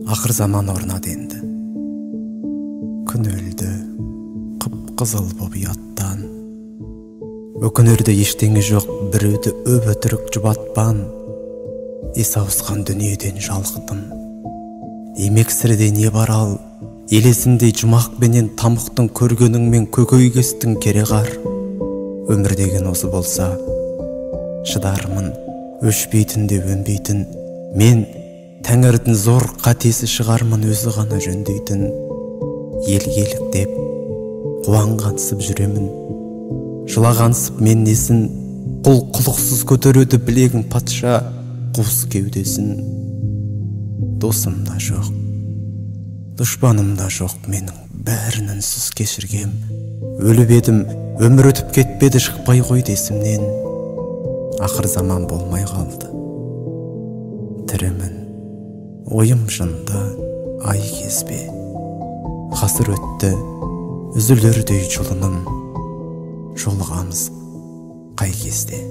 Ақыр заман орнады енді. Күн өлді, қып-қызыл боп ұяттан. Өкінерде ештеңе жоқ, біреуді өп-өтірік жұбатпан. Ес ауысқан дүниеден жалықтым. Емексірде не бар ал, елесіндей жұмақпенен тамықтың көргеніңмен көкейгестің кереғар. Өмір деген осы болса, шыдармын, өшпейтін де өнбейтін. Мен Тәңірдің зор қатесі шығармын, өзі ғана жөндейтін. Елгелік қуанғансып жүремін. Жылағансып мен несін, құлықсыз көтереді білегін патша, қуыс кеудесін. Досым да жоқ, дұшпаным да жоқ, менің бәрін үнсіз кешіргем. Өліп едім, өмір өтіп кетпеді, шықпай қойды есімнен. Ақыр заман болмай қалды. Тірімін, ойым жынды, ай кезбе. Ғасыр өтті, үзілердей жұлыным. Жолығамыз қай кезде?